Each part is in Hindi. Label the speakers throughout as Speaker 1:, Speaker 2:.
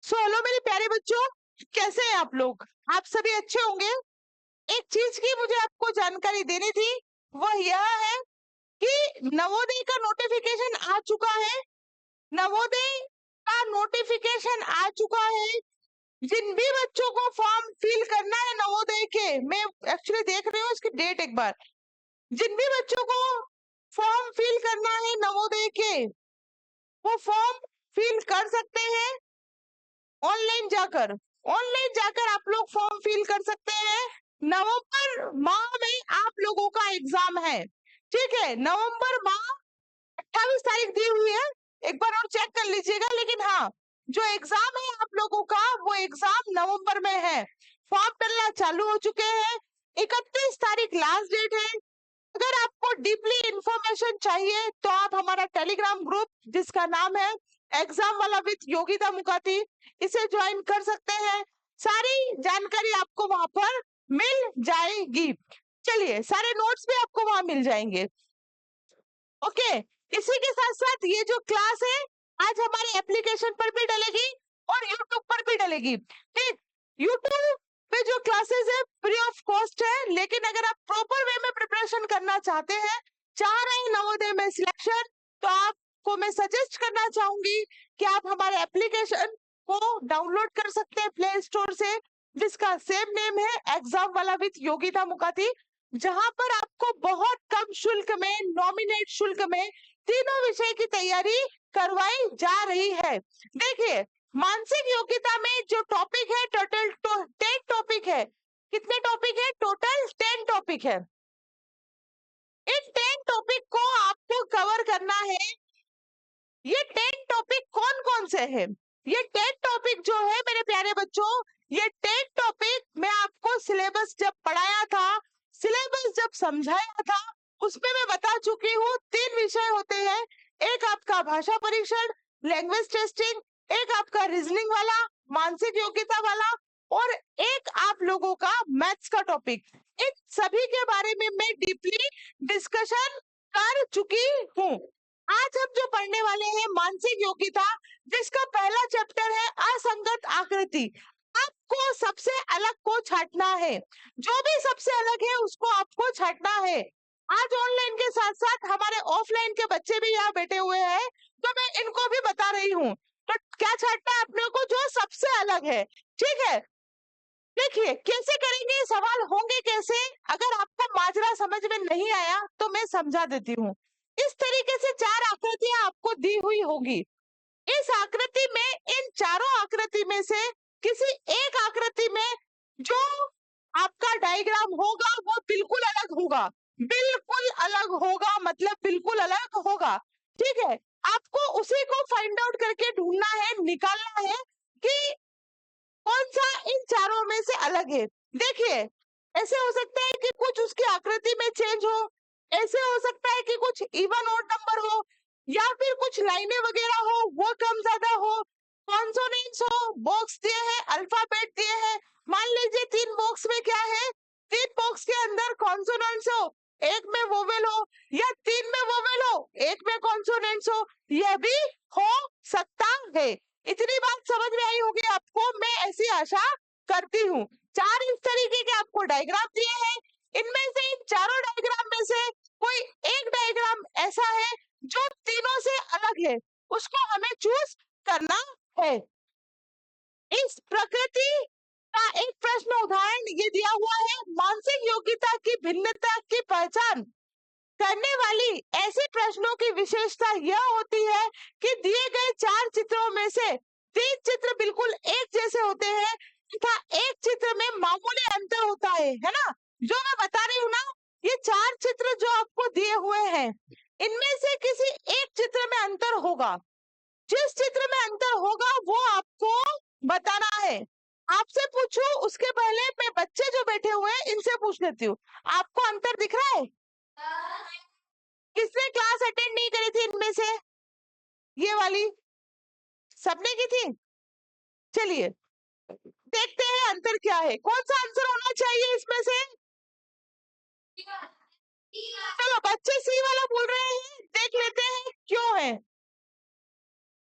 Speaker 1: हेलो मेरे प्यारे बच्चों, कैसे हैं आप लोग? आप सभी अच्छे होंगे। एक चीज की मुझे आपको जानकारी देनी थी, वह यह है कि नवोदय का नोटिफिकेशन आ चुका है। नवोदय का नोटिफिकेशन आ चुका है। जिन भी बच्चों को फॉर्म फिल करना है नवोदय के, मैं एक्चुअली देख रही हूँ इसकी डेट एक बार। जिन भी बच्चों को फॉर्म फिल करना है नवोदय के, वो फॉर्म फिल कर सकते हैं। ऑनलाइन जाकर आप लोग फॉर्म फिल कर सकते हैं। नवंबर माह में आप लोगों का एग्जाम है, ठीक है। नवंबर माह 28 तारीख दी हुई है, एक बार और चेक कर लीजिएगा। लेकिन हाँ, जो एग्जाम है आप लोगों का, वो एग्जाम नवंबर में है। फॉर्म डलना चालू हो चुके हैं। 31 तारीख लास्ट डेट है। अगर आपको डीपली इंफॉर्मेशन चाहिए तो आप हमारा टेलीग्राम ग्रुप, जिसका नाम है एग्जाम वाला विद योगिता मुकाती, इसे ज्वाइन कर सकते हैं। सारी जानकारी आपको वहां पर मिल जाएगी। चलिए, सारे नोट्स भी आपको वहां मिल जाएंगे। ओके, इसी के साथ साथ ये जो क्लास है आज हमारे एप्लीकेशन पर भी डलेगी और यूट्यूब पर भी डलेगी। ठीक, यूट्यूब पे जो क्लासेस है फ्री ऑफ कॉस्ट है, लेकिन अगर आप प्रॉपर वे में प्रिपरेशन करना चाहते हैं, चाह रहे हैं नवोदय में सिलेक्शन, तो आपको मैं सजेस्ट करना चाहूंगी कि आप हमारे एप्लीकेशन को डाउनलोड कर सकते हैं प्ले स्टोर से, जिसका सेम नेम है एग्जाम वाला विद योगिता मुकाती, जहां पर आपको बहुत कम शुल्क में, नॉमिनेट शुल्क में तीनों विषय की तैयारी करवाई जा रही है। देखिए, मानसिक योग्यता में जो टॉपिक है, टोटल 10 टॉपिक है। कितने टॉपिक है? टोटल 10 टॉपिक है। इन 10 टॉपिक को आपको कवर करना है। ये 10 टॉपिक कौन कौन से हैं? ये 10 टॉपिक जो है मेरे प्यारे बच्चों, ये 10 टॉपिक मैं आपको सिलेबस जब पढ़ाया था, सिलेबस जब समझाया था, उसमें मैं बता चुकी हूँ। 3 विषय होते हैं, एक आपका भाषा परीक्षण, लैंग्वेज टेस्टिंग, एक आपका रीजनिंग वाला, मानसिक योग्यता वाला, और एक आप लोगों का मैथ्स का टॉपिक। इन सभी के बारे में मैं डीपली डिस्कशन कर चुकी हूँ। आज हम जो पढ़ने वाले हैं मानसिक योग्यता, जिसका पहला चैप्टर है असंगत आकृति। आपको सबसे अलग को छांटना है, जो भी सबसे अलग है उसको आपको छांटना है। आज ऑनलाइन के साथ साथ हमारे ऑफलाइन के बच्चे भी यहाँ बैठे हुए हैं, तो मैं इनको भी बता रही हूँ। तो क्या छांटना है अपने को? जो सबसे अलग है, ठीक है। देखिए कैसे करेंगे, सवाल होंगे कैसे। अगर आपको माजरा समझ में नहीं आया तो मैं समझा देती हूँ। इस तरीके से 4 आकृतियां आपको दी हुई होगी। इस आकृति में, इन चारों आकृति में से किसी एक आकृति में जो आपका डायग्राम होगा वो बिल्कुल अलग होगा। बिल्कुल अलग होगा मतलब बिल्कुल अलग होगा, ठीक है। आपको उसी को फाइंड आउट करके ढूंढना है, निकालना है कि कौन सा इन चारों में से अलग है। देखिए, ऐसे हो सकता है कि कुछ उसकी आकृति में चेंज हो, ऐसे हो सकता है कि कुछ इवन ऑड नंबर हो, या फिर कुछ लाइनें वगैरह हो वो कम ज्यादा हो, कॉन्सोनेंट्स हो, बॉक्स दिए हैं, अल्फाबेट दिए हैं। मान लीजिए 3 बॉक्स में क्या है, 3 बॉक्स के अंदर कॉन्सोनेंट्स हो, एक में वोवेल हो, या 3 में वोवेल हो, एक में कॉन्सोनेंट्स हो, यह भी हो सकता है। इतनी बात समझ में आई होगी आपको, मैं ऐसी आशा करती हूँ। 4 इस तरीके के आपको डायग्राम दिए हैं। इनमें से, इन चारों डायग्राम में से कोई एक डायग्राम ऐसा है जो तीनों से अलग है, उसको हमें चूज करना है। इस प्रकृति का एक प्रश्न उदाहरण ये दिया हुआ है, मानसिक योग्यता की भिन्नता की पहचान करने वाली ऐसे प्रश्नों की विशेषता यह होती है कि दिए गए 4 चित्रों में से 3 चित्र बिल्कुल एक जैसे होते हैं तथा एक चित्र में मामूली अंतर होता है ना। जो मैं बता रही हूँ ना, ये 4 चित्र जो आपको दिए हुए हैं, इनमें से किसी एक चित्र में अंतर होगा। जिस चित्र में अंतर होगा वो आपको बताना है। आपसे पूछूं उसके पहले मैं बच्चे जो बैठे हुए हैं इनसे पूछ लेती हूँ, आपको अंतर दिख रहा है? किसने क्लास अटेंड नहीं करी थी इनमें से? ये वाली सबने की थी। चलिए देखते हैं अंतर क्या है, कौन सा आंसर होना चाहिए इसमें से। चलो बच्चे सी वाला बोल रहे हैं, देख लेते हैं क्यों है।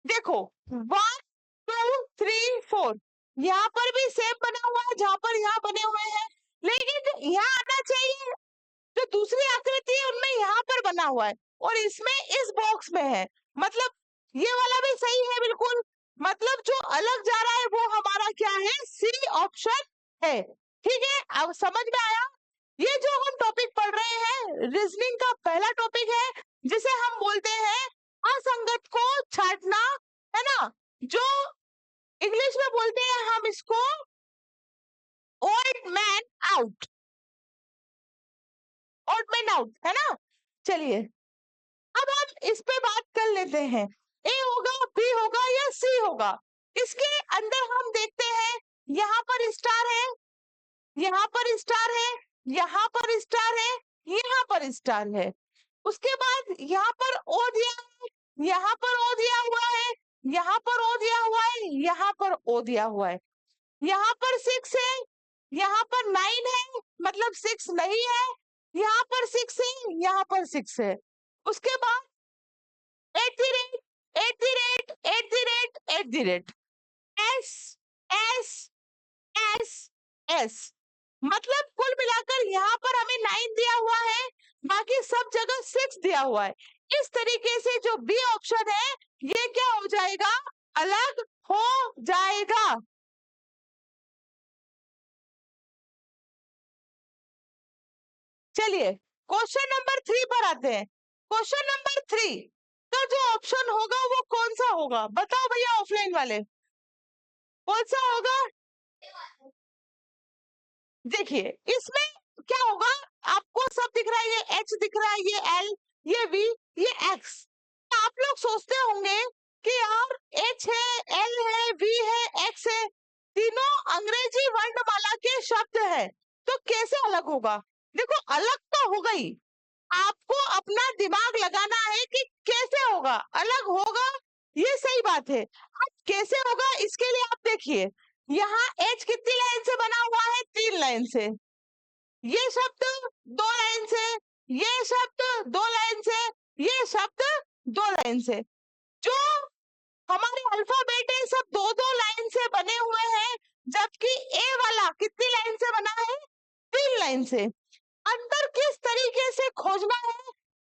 Speaker 1: देखो 1 2 3 4। यहाँ पर भी सेम बना हुआ है जहां पर यहाँ बने हुए हैं, लेकिन यहाँ आना चाहिए जो दूसरी आकृति है उनमें यहाँ पर बना हुआ है और इसमें इस बॉक्स में है। मतलब ये वाला भी सही है बिल्कुल। मतलब जो अलग जा रहा है वो हमारा क्या है, सी ऑप्शन है। ठीक है, अब समझ में आया। ये जो हम टॉपिक पढ़ रहे हैं रीजनिंग का पहला टॉपिक है, जिसे हम बोलते हैं असंगत को छांटना, है ना। जो इंग्लिश में बोलते हैं हम इसको odd man out, odd man out, है ना। चलिए अब हम इस पे बात कर लेते हैं, ए होगा, बी होगा या सी होगा। इसके अंदर हम देखते हैं यहाँ पर स्टार है, यहाँ पर स्टार है, यहाँ पर स्टार है, यहाँ पर स्टार है। उसके बाद यहाँ पर ओ दिया है, यहाँ पर ओ दिया हुआ है, यहाँ पर ओ दिया हुआ है, यहाँ पर ओ दिया हुआ है। यहाँ पर 6 है, यहाँ पर 9 है, मतलब 6 नहीं है, यहाँ पर 6 है, यहाँ पर 6 है। उसके बाद @ एस एस एस एस, मतलब कुल मिलाकर यहाँ पर हमें 9 दिया हुआ है, बाकी सब जगह 6 दिया हुआ है। इस तरीके से जो बी ऑप्शन है ये क्या हो जाएगा, अलग हो जाएगा। चलिए क्वेश्चन नंबर 3 पर आते हैं। क्वेश्चन नंबर 3 का जो ऑप्शन होगा वो कौन सा होगा, बताओ भैया ऑफलाइन वाले, कौन सा होगा। देखिए इसमें क्या होगा, आपको सब दिख रहा है, ये एच दिख रहा है, ये एल, ये वी, ये एक्स। आप लोग सोचते होंगे कि यार एच है, एल है, वी है, एक्स है, तीनों अंग्रेजी वर्णमाला के शब्द है, तो कैसे अलग होगा। देखो अलग तो होगा ही, आपको अपना दिमाग लगाना है कि कैसे होगा, अलग होगा, ये सही बात है। अब कैसे होगा इसके लिए आप देखिए, यहाँ एच कितनी लाइन से बना हुआ है, 3 लाइन से, ये शब्द 2 लाइन से, ये शब्द 2 लाइन से, ये शब्द 2 लाइन से। जो हमारे अल्फाबेट है सब 2-2 लाइन से बने हुए हैं, जबकि ए वाला कितनी लाइन से बना है, 3 लाइन से। अंतर किस तरीके से खोजना है,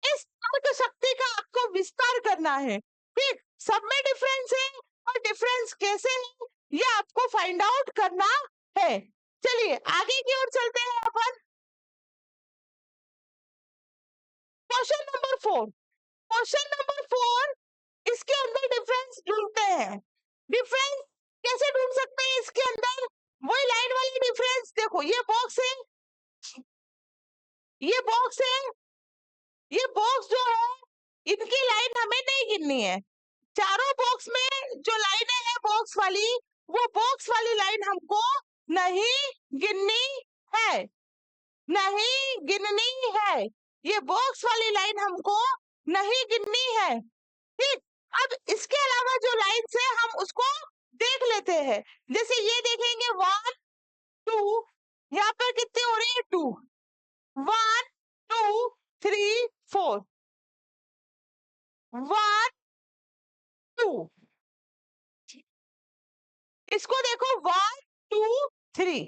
Speaker 1: इस तर्क शक्ति का आपको विस्तार करना है। ठीक, सब में डिफरेंस है और डिफरेंस कैसे है ये आपको फाइंड आउट करना है। चलिए आगे की ओर चलते हैं अपन। क्वेश्चन नंबर 4, क्वेश्चन नंबर 4, इसके अंदर डिफरेंस ढूंढते हैं। डिफरेंस कैसे ढूंढ सकते हैं इसके अंदर, वही लाइन वाली डिफरेंस। देखो ये बॉक्स है, ये बॉक्स है, ये बॉक्स जो है इनकी लाइन हमें नहीं गिननी है। चारों बॉक्स में जो लाइनें हैं बॉक्स वाली, वो बॉक्स वाली लाइन हमको नहीं गिननी है, नहीं गिननी है। ये बॉक्स वाली लाइन हमको नहीं गिननी है। ठीक, अब इसके अलावा जो लाइन है हम उसको देख लेते हैं। जैसे ये देखेंगे 1 2, यहाँ पर कितनी हो रही है 2, 1 2 3 4, 1 2, इसको देखो 1 2 3।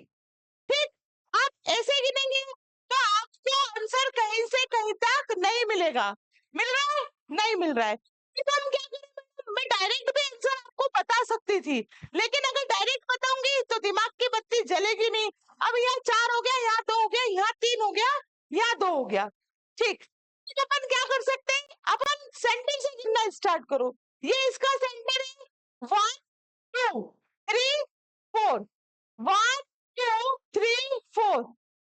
Speaker 1: ठीक, आप ऐसे गिनेंगे तो आपको आंसर कहीं से कहीं तक नहीं मिलेगा। मिल रहा है, नहीं मिल रहा है, तो हम क्या करें, मैं डायरेक्ट भी आंसर आपको बता सकती थी, लेकिन अगर डायरेक्ट बताऊंगी तो दिमाग की बत्ती जलेगी नहीं। अब यहाँ 4 हो गया, यहाँ 2 हो गया, यहाँ 3 हो गया, यहाँ 2 हो गया। ठीक, तो अपन क्या कर सकते हैं, अपन सेंटर से गिनना स्टार्ट करो। ये इसका सेंटर है 1 2 3 4, 1 2 3 4,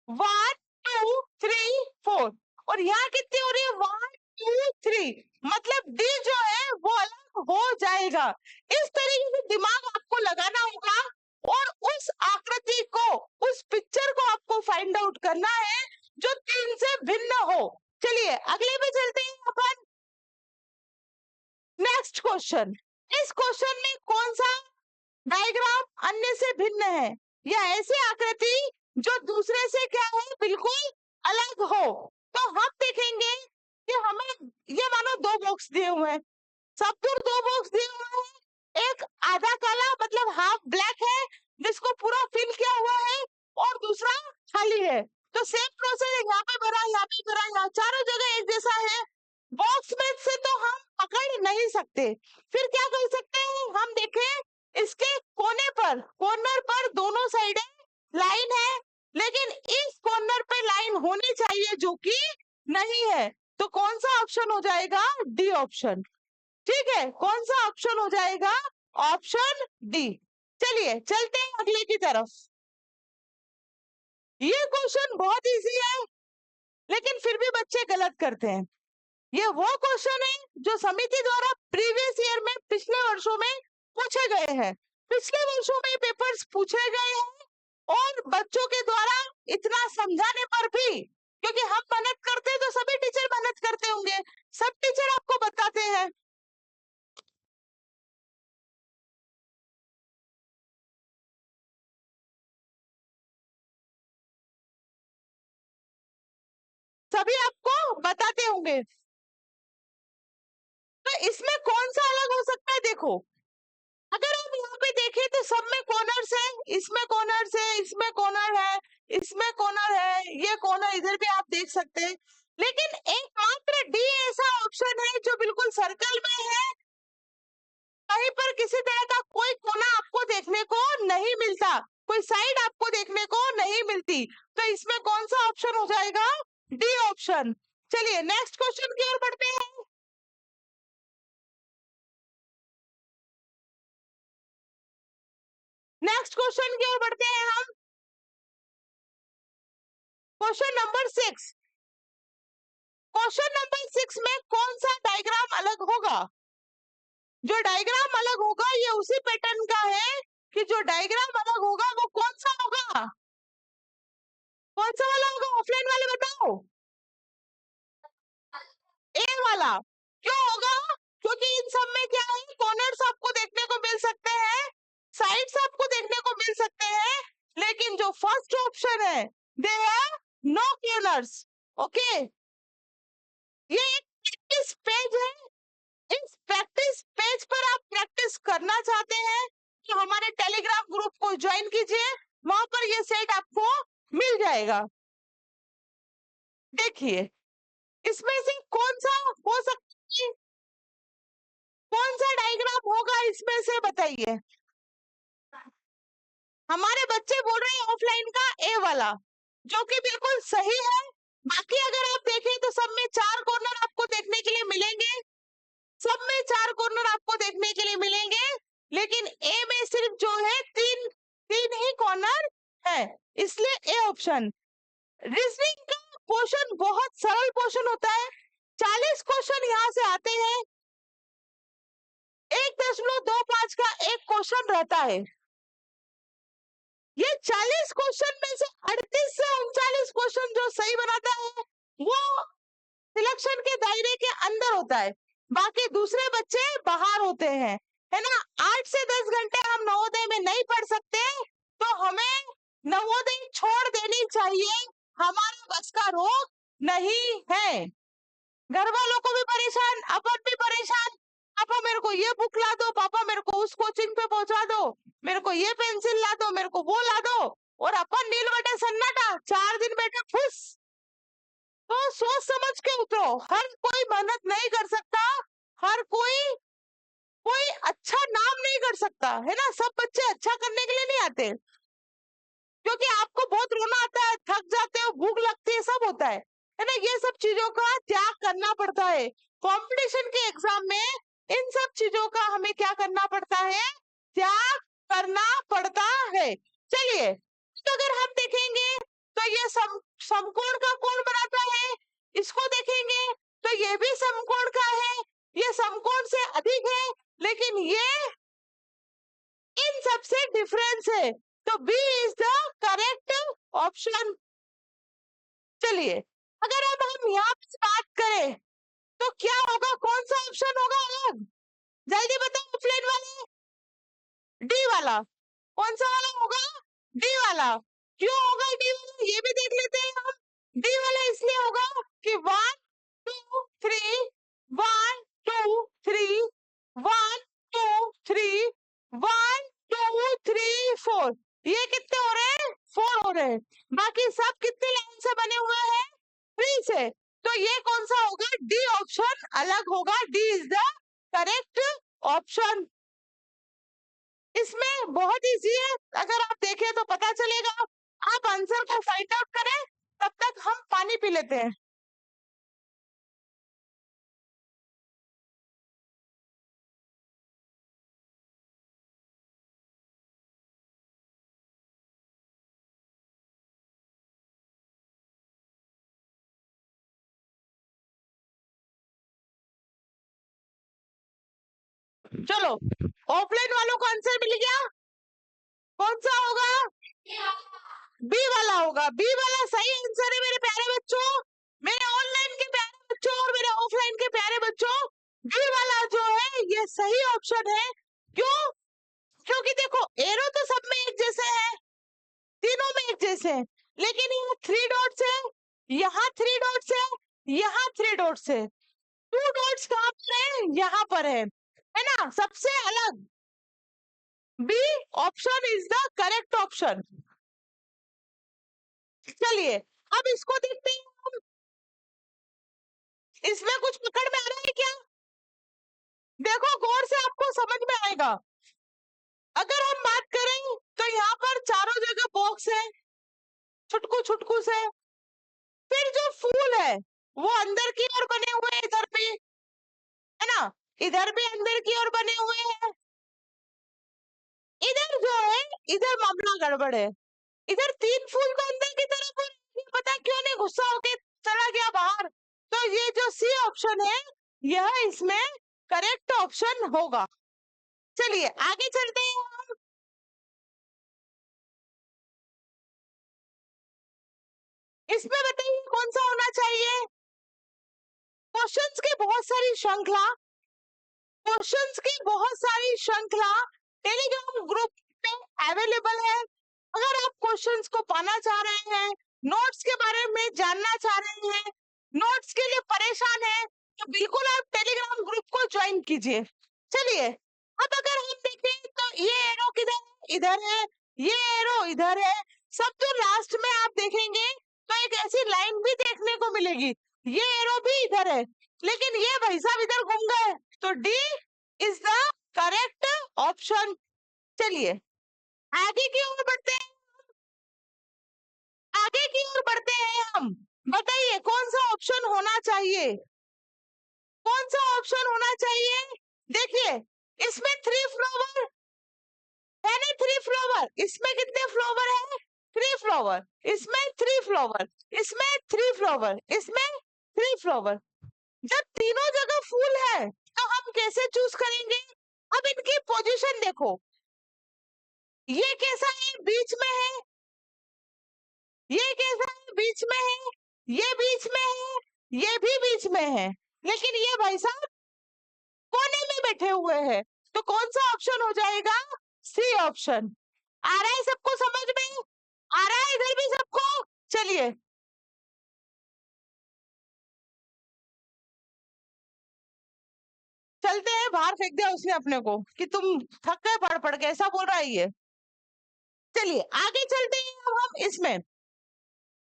Speaker 1: 1 2 3 4, और यहाँ कितनी हो रही है 1 2 3, मतलब डी जो है वो अलग हो जाएगा। इस तरीके से दिमाग आपको लगाना होगा और उस आकृति को, उस पिक्चर को आपको फाइंड आउट करना है जो 3 से भिन्न हो। चलिए अगले पे चलते हैं अपन। नेक्स्ट क्वेश्चन, इस क्वेश्चन में कौन सा डायग्राम अन्य से भिन्न है, या ऐसी आकृति जो दूसरे से क्या है, बिल्कुल अलग हो। तो हम देखेंगे कि हमें ये मानो 2 बॉक्स दिए हुए हैं, सब दूर 2 बॉक्स दिए हुए हैं, एक आधा काला हाफ ब्लैक है जिसको पूरा फिल किया हुआ है और दूसरा खाली है। तो सेम प्रोसेस है, यहाँ पे भरा, यहाँ पे भरा, यहाँ चारों जगह एक जैसा है। बॉक्स में से तो हम पकड़ नहीं सकते, फिर क्या कर सकते हैं, हम देखें इसके कोने पर, कॉर्नर पर दोनों साइड लाइन है, लेकिन इस कॉर्नर पे लाइन होनी चाहिए जो कि नहीं है। तो कौन सा ऑप्शन हो जाएगा, डी ऑप्शन। ठीक है, कौन सा ऑप्शन हो जाएगा, ऑप्शन डी। चलिए चलते हैं अगले की तरफ। ये क्वेश्चन बहुत इजी है, लेकिन फिर भी बच्चे गलत करते हैं। ये वो क्वेश्चन है जो समिति द्वारा प्रीवियस ईयर में, पिछले वर्षों में पूछे गए हैं। पिछले वर्षों में पेपर्स पूछे गए हैं और बच्चों के द्वारा इतना समझाने पर भी, क्योंकि हम मेहनत करते हैं तो सभी टीचर मेहनत करते होंगे, सब टीचर आपको बताते हैं। सभी आपको बताते होंगे। तो इसमें कौन सा अलग हो सकता है, देखो अगर हम यहाँ पे देखें तो सब में कॉर्नर्स है, इसमें कॉर्नर्स है, इसमें कॉर्नर है, इसमें कॉर्नर है, ये कॉर्नर इधर भी आप देख सकते हैं, लेकिन एकमात्र डी ऐसा ऑप्शन है जो बिल्कुल सर्कल में है, कहीं पर किसी तरह का कोई कोना आपको देखने को नहीं मिलता, कोई साइड आपको देखने को नहीं मिलती। तो इसमें कौन सा ऑप्शन हो जाएगा, डी ऑप्शन। चलिए नेक्स्ट क्वेश्चन की ओर बढ़ते हैं। नेक्स्ट क्वेश्चन की ओर बढ़ते हैं हम। Question number 6। क्वेश्चन नंबर 6 में कौन सा डायग्राम अलग होगा। जो डायग्राम अलग होगा ये उसी पैटर्न का है कि जो डायग्राम अलग होगा वो कौन सा होगा, कौन सा वाला होगा, ऑफलाइन वाले बताओ। ए वाला। क्यों होगा, क्योंकि इन सब में क्या है, कॉर्नर्स आपको देखने को मिल सकते हैं, साइड्स आपको देखने को मिल सकते हैं, लेकिन जो फर्स्ट ऑप्शन है they have no corners. Okay, ये एक प्रैक्टिस पेज है, इस प्रैक्टिस पेज पर आप प्रैक्टिस करना चाहते हैं तो हमारे टेलीग्राम ग्रुप को ज्वाइन कीजिए, वहां पर ये सेट आपको मिल जाएगा। देखिए इसमें से कौन सा हो सकता है, कौन सा डायग्राम होगा इसमें से बताइए। हमारे बच्चे बोल रहे हैं ऑफलाइन का ए वाला, जो कि बिल्कुल सही है। बाकी अगर आप देखें तो सब में 4 कॉर्नर आपको देखने के लिए मिलेंगे, सब में 4 कॉर्नर आपको देखने के लिए मिलेंगे, लेकिन ए में सिर्फ जो है तीन ही कॉर्नर है, इसलिए ए ऑप्शन। रीजनिंग का क्वेश्चन बहुत सरल क्वेश्चन होता है, 40 क्वेश्चन यहाँ से आते हैं, 1.25 का एक क्वेश्चन रहता है। ये 40 क्वेश्चन में से 38 से 39 क्वेश्चन जो सही बनाता है वो सिलेक्शन के दायरे के अंदर होता है, बाकी दूसरे बच्चे बाहर होते हैं, है ना। 8 से 10 घंटे हम नवोदय में नहीं पढ़ सकते, तो हमें नवोदय छोड़ देनी चाहिए, हमारा बस का रोग नहीं है। घर वालों को भी परेशान, अपन भी परेशान, पापा मेरे को ये बुक ला दो, पापा मेरे को उस कोचिंग पे पहुंचा दो, मेरे को ये पेंसिल ला दो, मेरे को वो ला दो, और अपन नील बटे सन्नाटा 4 दिन बैठे खुश। तो सोच समझ के उतरो, हर कोई मेहनत नहीं कर सकता, हर कोई कोई अच्छा नाम नहीं कर सकता, है ना। सब बच्चे अच्छा करने के लिए नहीं आते, क्योंकि आपको बहुत रोना आता है, थक जाते हो, भूख लगती है, सब होता है ना। ये सब चीजों का त्याग करना पड़ता है, कंपटीशन के एग्जाम में इन सब चीजों का हमें क्या करना पड़ता है, त्याग करना पड़ता है। चलिए तो अगर हम देखेंगे तो ये समकोण का कोण बनाता है, इसको देखेंगे तो ये भी समकोण का है, ये समकोण से अधिक है, लेकिन ये इन सबसे डिफरेंस है, तो B is the correct option. चलिए अगर अब हम यहाँ पे बात करें तो क्या होगा, कौन सा ऑप्शन होगा अलग, जल्दी बताओ ऑफलाइन वाले, डी वाला। कौन सा वाला होगा, डी वाला। क्यों होगा डी वाला, ये भी देख लेते हैं हम। डी वाला इसलिए होगा कि 1 2 3 1 2 3 1 2 3 1 2 4, ये कितने हो रहे हैं? 4 हो रहे हैं। बाकी सब कितने लाइन से बने हुए हैं? 3 से। तो ये कौन सा होगा? डी ऑप्शन अलग होगा। D is the correct option. इसमें बहुत इजी है, अगर आप देखें तो पता चलेगा। आप आंसर को फाइंड आउट करें, तब तक हम पानी पी लेते हैं। चलो, ऑफलाइन वालों को आंसर मिल गया। कौन सा होगा? बी वाला होगा। बी वाला सही आंसर है मेरे प्यारे बच्चों, मेरे ऑनलाइन के प्यारे बच्चों और मेरे ऑफलाइन के प्यारे बच्चों। बी वाला जो है ये सही ऑप्शन है। क्यों? क्योंकि देखो, एरो तो सब में एक जैसे है, तीनों में एक जैसे हैं, लेकिन यहाँ 3 डॉट्स है, यहाँ 3 डॉट्स है, यहाँ 3 डॉट्स है। 2 डॉट्स कहाँ पर है? यहाँ पर है ना, सबसे अलग। B option is the correct option. चलिए, अब इसको देखते हैं हम। इसमें कुछ पकड़ में आ रहा है क्या? देखो गौर से, आपको समझ में आएगा। अगर हम बात करें तो यहाँ पर चारों जगह बॉक्स है, छुटकू छुटकू से। फिर जो फूल है वो अंदर की ओर बने हुए हैं, इधर भी है ना, इधर भी अंदर की ओर बने हुए हैं। इधर जो है, इधर मामला गड़बड़ है। इधर 3 फूल को अंदर की तरफ, ये पता क्यों नहीं गुस्सा होके चला गया बाहर। तो ये जो सी ऑप्शन है, यह इसमें करेक्ट ऑप्शन होगा। चलिए आगे चलते हैं हम। इसमें बताइए कौन सा होना चाहिए? क्वेश्चंस की बहुत सारी श्रृंखला, क्वेश्चंस की बहुत सारी श्रृंखला टेलीग्राम ग्रुप पे अवेलेबल है। अगर आप क्वेश्चंस को पाना चाह रहे हैं, नोट्स के बारे में जानना चाह रहे हैं, नोट्स के लिए परेशान है, तो बिल्कुल आप टेलीग्राम ग्रुप को ज्वाइन कीजिए। चलिए, अब अगर हम देखें तो ये एरो किधर है? इधर है। ये एरो इधर है। सब जो लास्ट में आप देखेंगे तो एक ऐसी लाइन भी देखने को मिलेगी, ये एरो भी इधर है, लेकिन ये भाई साहब इधर घूम गए। तो D is the correct option. चलिए आगे की ओर बढ़ते हैं। आगे की ओर बढ़ते हैं हम। बताइए कौन सा ऑप्शन होना चाहिए? कौन सा ऑप्शन होना चाहिए? देखिए, इसमें 3 फ्लावर है ना, 3 फ्लावर। इसमें कितने फ्लावर है? 3 फ्लावर। इसमें 3 फ्लावर, इसमें 3 फ्लावर, इसमें 3 फ्लावर। जब तीनों जगह फूल है तो हम कैसे चूज करेंगे? अब इनकी पोजीशन देखो, ये कैसा है? बीच में है। ये कैसा है? बीच में है। ये बीच में है, ये भी बीच में है, लेकिन ये भाई साहब कोने में बैठे हुए हैं। तो कौन सा ऑप्शन हो जाएगा? C option. आ रहा है सबको समझ में? आ रहा है इधर भी सबको? चलिए, चलते हैं। बाहर फेंक दिया उसने अपने को कि तुम थक गए पढ़ पढ़ के, ऐसा बोल रहा है ये। चलिए आगे चलते हैं अब हम इसमें।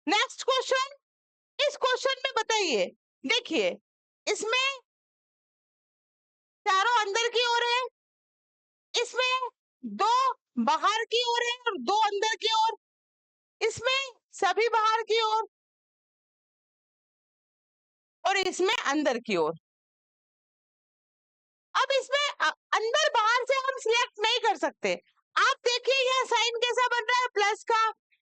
Speaker 1: नेक्स्ट क्वेश्चन, इस क्वेश्चन में बताइए, देखिए इसमें चारों अंदर की ओर है, इसमें 2 बाहर की ओर है और 2 अंदर की ओर, इसमें सभी बाहर की ओर और इसमें अंदर की ओर। अब इसमें अंदर बाहर से हम सिलेक्ट नहीं कर सकते। आप देखिए यह साइन कैसा बन रहा है? प्लस का,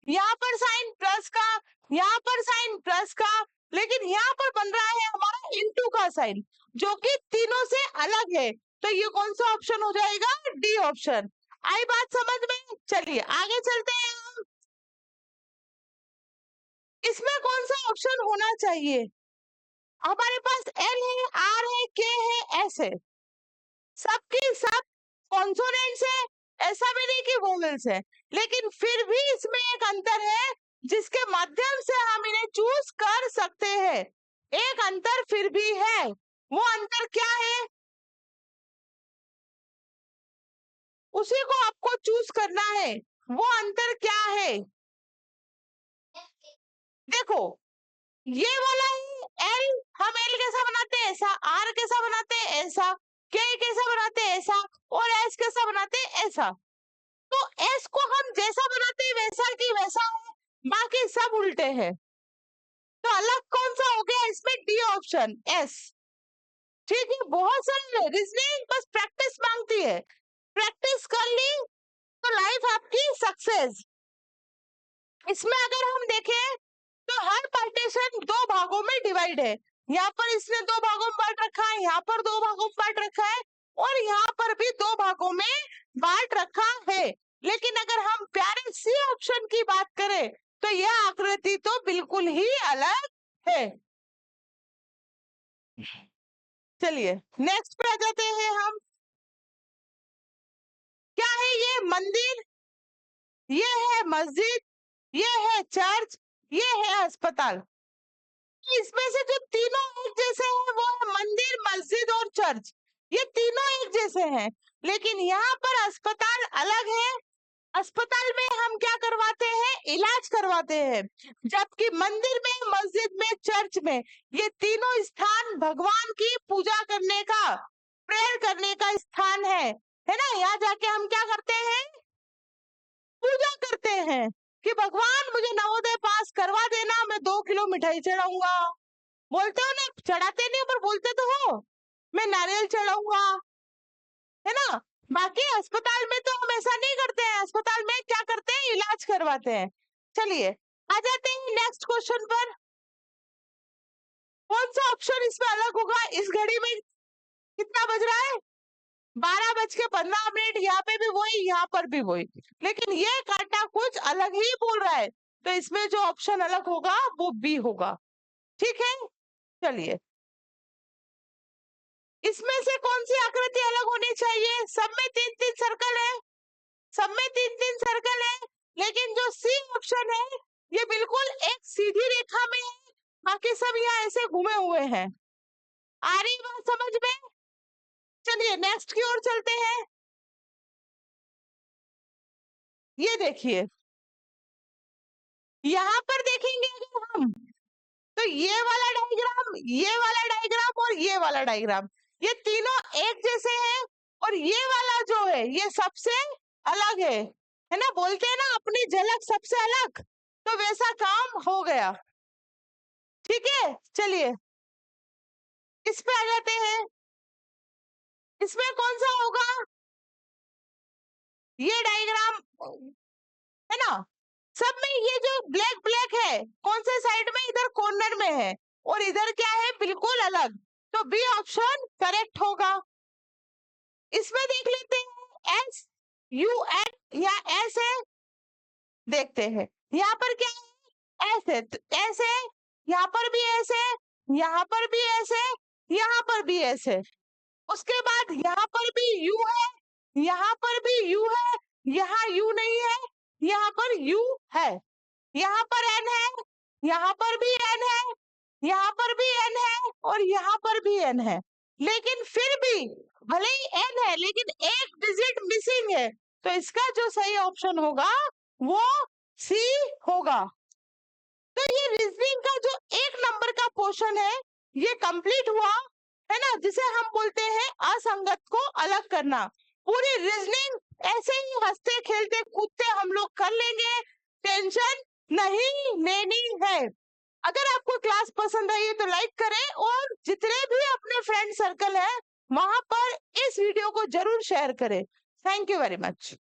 Speaker 1: यहाँ पर साइन प्लस का, यहाँ पर साइन प्लस का, लेकिन यहाँ पर बन रहा है हमारा इनटू का साइन, जो कि तीनों से अलग है। तो ये कौन सा ऑप्शन हो जाएगा? D option. आई बात समझ में? चलिए आगे चलते हैं हम। इसमें कौन सा ऑप्शन होना चाहिए? हमारे पास एल है, आर है, के है, एस है, सबकी सब कॉन्सोनेंट्स है, ऐसा भी नहीं कि वोवेल्स है, लेकिन फिर भी इसमें एक अंतर है जिसके माध्यम से हम इन्हें चूज कर सकते हैं। एक अंतर फिर भी है, वो अंतर क्या है? उसी को आपको चूज करना है। वो अंतर क्या है? देखो, ये वाला है एल, हम एल कैसा बनाते हैं ऐसा, आर कैसा बनाते हैं ऐसा, के कैसा बनाते हैं ऐसा, और एस कैसा बनाते हैं ऐसा। तो एस को हम जैसा बनाते हैं वैसा की वैसा है, बाकी सब उल्टे हैं। तो अलग कौन सा हो गया इसमें? D option, S. ठीक है, बहुत सरल है रीजनिंग, बस प्रैक्टिस मांगती है। प्रैक्टिस कर ली तो लाइफ आपकी सक्सेस। इसमें अगर हम देखें तो हर पार्टीशन दो भागों में डिवाइड है। यहाँ पर इसने दो भागों में बांट रखा है, यहाँ पर दो भागों में बांट रखा है, और यहाँ पर भी दो भागों में बांट रखा है। लेकिन अगर हम प्यारे सी ऑप्शन की बात करें तो यह आकृति तो बिल्कुल ही अलग है। चलिए नेक्स्ट पे आ जाते हैं हम। क्या है ये? मंदिर, ये है मस्जिद, ये है चर्च, ये है अस्पताल। इसमें से जो तीनों एक जैसे हैं वो है मंदिर, मस्जिद और चर्च। ये तीनों एक जैसे हैं, लेकिन यहाँ पर अस्पताल अलग है। अस्पताल में हम क्या करवाते हैं? इलाज करवाते हैं, जबकि मंदिर में, मस्जिद में, चर्च में ये तीनों स्थान भगवान की पूजा करने का, प्रेयर करने का स्थान है ना। यहाँ जाके हम क्या करते हैं? पूजा करते हैं कि भगवान मुझे नवोदय पास करवा देना, मैं 2 किलो मिठाई चढ़ाऊंगा। बोलते हो ना, चढ़ाते नहीं पर बोलते तो हो, मैं नारियल चढ़ाऊंगा, है ना। बाकी अस्पताल में तो हम ऐसा नहीं करते हैं, अस्पताल में क्या करते हैं? इलाज करवाते हैं। चलिए आ जाते हैं नेक्स्ट क्वेश्चन पर। कौन सा ऑप्शन इसमें अलग होगा? इस घड़ी में कितना बज रहा है? 12:15। यहाँ पे भी वही, यहाँ पर भी वही, लेकिन ये कांटा कुछ अलग ही बोल रहा है, तो इसमें जो ऑप्शन अलग होगा वो बी होगा। ठीक है, चलिए इसमें से कौन सी आकृति अलग होनी चाहिए? सब में 3-3 सर्कल है, सब में 3-3 सर्कल है, लेकिन जो सी ऑप्शन है ये बिल्कुल एक सीधी रेखा में है, बाकी सब यहाँ ऐसे घूमे हुए हैं। आ रही बात समझ में? चलिए नेक्स्ट की ओर चलते हैं। ये देखिए, यहाँ पर देखेंगे अगर हम, तो ये वाला डायग्राम, ये वाला डायग्राम और ये वाला डायग्राम, ये तीनों एक जैसे हैं, और ये वाला जो है ये सबसे अलग है ना। बोलते हैं ना अपनी झलक सबसे अलग, तो वैसा काम हो गया। ठीक है, चलिए इस पे आ जाते हैं। इसमें कौन सा होगा? ये डायग्राम है ना, सब में ये जो ब्लैक ब्लैक है कौन से साइड में? इधर कॉर्नर में है, और इधर क्या है? बिल्कुल अलग, तो बी ऑप्शन करेक्ट होगा। इसमें देख लेते हैं एस यू एन या एस है, देखते हैं यहाँ पर क्या है? एस है, एस है, यहाँ पर भी एस है, यहाँ पर भी एस है, यहाँ पर भी एस है। उसके बाद यहाँ पर भी यू है, यहाँ पर भी यू है, यहाँ यू नहीं है, यहाँ पर यू है, यहाँ पर एन है, यहाँ पर भी एन है, यहाँ पर भी एन है, और यहाँ पर भी एन है। लेकिन फिर भी भले ही एन है लेकिन एक डिजिट मिसिंग है, तो इसका जो सही ऑप्शन होगा वो सी होगा। तो ये रीजनिंग का जो 1 नंबर का पोर्शन है ये कंप्लीट हुआ, है ना, जिसे हम बोलते हैं असंगत को अलग करना। पूरी रीजनिंग ऐसे ही हंसते खेलते कूदते हम लोग कर लेंगे, टेंशन नहीं लेनी है। अगर आपको क्लास पसंद आई है तो लाइक करें, और जितने भी अपने फ्रेंड सर्कल है वहां पर इस वीडियो को जरूर शेयर करें। Thank you very much.